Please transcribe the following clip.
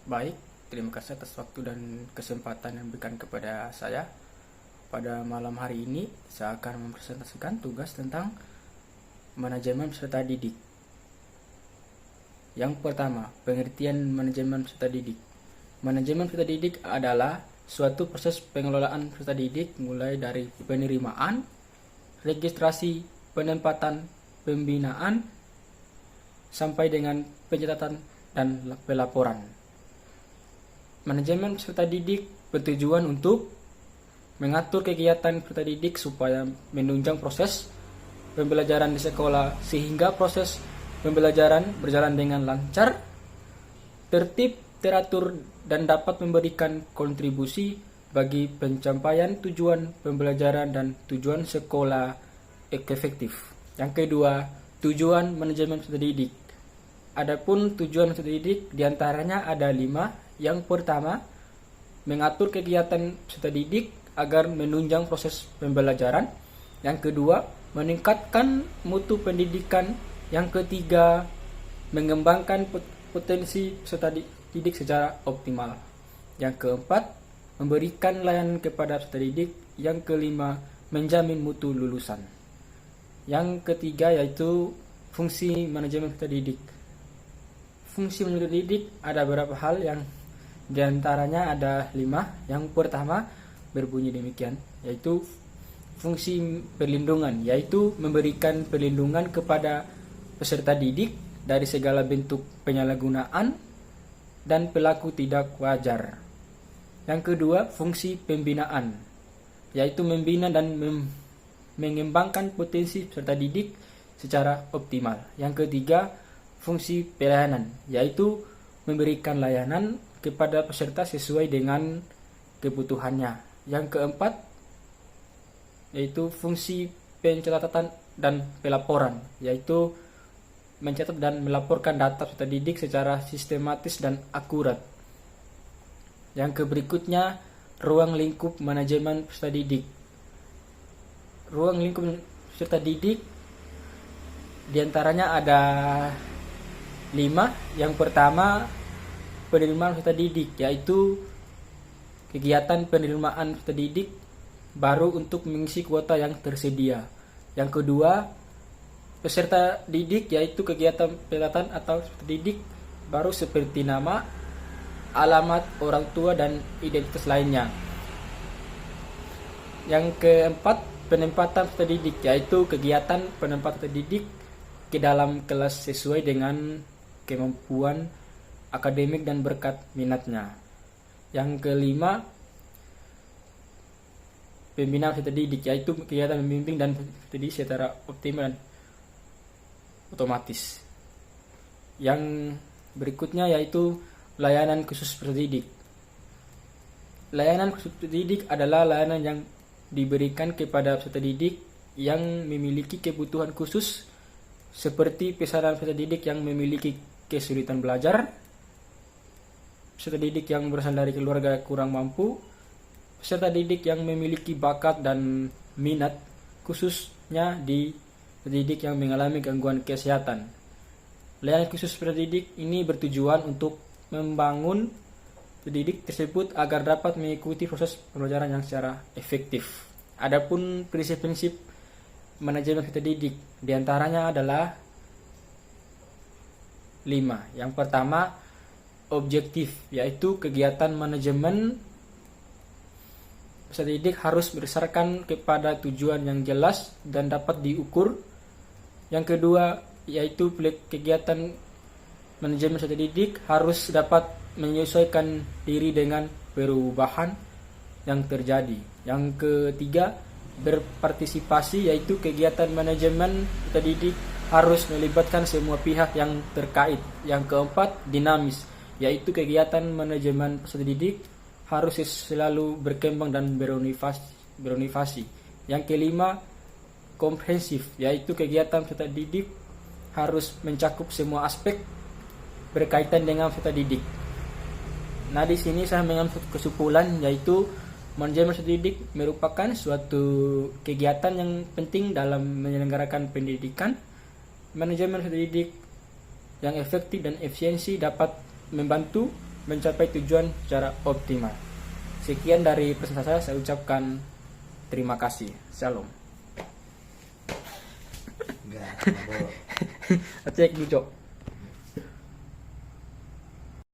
Baik, terima kasih atas waktu dan kesempatan yang diberikan kepada saya. Pada malam hari ini, saya akan mempresentasikan tugas tentang manajemen peserta didik. Yang pertama, pengertian manajemen peserta didik. Manajemen peserta didik adalah suatu proses pengelolaan peserta didik mulai dari penerimaan, registrasi, penempatan, pembinaan, sampai dengan pencatatan dan pelaporan. Manajemen peserta didik bertujuan untuk mengatur kegiatan peserta didik supaya menunjang proses pembelajaran di sekolah sehingga proses pembelajaran berjalan dengan lancar, tertib, teratur, dan dapat memberikan kontribusi bagi pencapaian tujuan pembelajaran dan tujuan sekolah efektif. Yang kedua, tujuan manajemen peserta didik. Adapun tujuan peserta didik diantaranya ada 5. Yang pertama, mengatur kegiatan peserta didik agar menunjang proses pembelajaran. Yang kedua, meningkatkan mutu pendidikan. Yang ketiga, mengembangkan potensi peserta didik secara optimal. Yang keempat, memberikan layanan kepada peserta didik. Yang kelima, menjamin mutu lulusan. Yang ketiga yaitu fungsi manajemen peserta didik. Fungsi manajemen peserta didik ada beberapa hal yang diantaranya ada 5. Yang pertama berbunyi demikian, yaitu fungsi perlindungan, yaitu memberikan perlindungan kepada peserta didik dari segala bentuk penyalahgunaan dan perilaku tidak wajar. Yang kedua, fungsi pembinaan, yaitu membina dan mengembangkan potensi peserta didik secara optimal. Yang ketiga, fungsi pelayanan, yaitu memberikan layanan kepada peserta sesuai dengan kebutuhannya. Yang keempat, yaitu fungsi pencatatan dan pelaporan, yaitu mencatat dan melaporkan data peserta didik secara sistematis dan akurat. Yang berikutnya, ruang lingkup manajemen peserta didik. Ruang lingkup peserta didik diantaranya ada 5. Yang pertama, penerimaan peserta didik, yaitu kegiatan penerimaan peserta didik baru untuk mengisi kuota yang tersedia. Yang kedua, peserta didik, yaitu kegiatan pencatatan atau peserta didik baru seperti nama, alamat orang tua, dan identitas lainnya. Yang keempat, penempatan peserta didik, yaitu kegiatan penempatan peserta didik ke dalam kelas sesuai dengan kemampuan akademik dan berkat minatnya. Yang kelima, pembinaan peserta didik, yaitu kegiatan membimbing dan peserta didik secara optimal dan otomatis. Yang berikutnya yaitu layanan khusus peserta didik. Layanan khusus peserta didik adalah layanan yang diberikan kepada peserta didik yang memiliki kebutuhan khusus seperti peserta didik yang memiliki kesulitan belajar, peserta didik yang berasal dari keluarga kurang mampu, peserta didik yang memiliki bakat dan minat khususnya di peserta didik yang mengalami gangguan kesehatan. Layanan khusus peserta didik ini bertujuan untuk membangun peserta didik tersebut agar dapat mengikuti proses pembelajaran yang secara efektif. Adapun prinsip-prinsip manajemen peserta didik diantaranya adalah 5. Yang pertama, objektif, yaitu kegiatan manajemen peserta didik harus berdasarkan kepada tujuan yang jelas dan dapat diukur. Yang kedua, yaitu kegiatan manajemen peserta didik harus dapat menyesuaikan diri dengan perubahan yang terjadi. Yang ketiga, berpartisipasi, yaitu kegiatan manajemen peserta didik harus melibatkan semua pihak yang terkait. Yang keempat, dinamis, yaitu kegiatan manajemen peserta didik harus selalu berkembang dan berinovasi. Yang kelima, komprehensif, yaitu kegiatan peserta didik harus mencakup semua aspek berkaitan dengan peserta didik. Nah, di sini saya mengambil kesimpulan, yaitu manajemen peserta didik merupakan suatu kegiatan yang penting dalam menyelenggarakan pendidikan. Manajemen peserta didik yang efektif dan efisiensi dapat membantu mencapai tujuan secara optimal. Sekian dari pesan saya ucapkan terima kasih. Shalom. Enggak boleh. Cek dulu, Cok.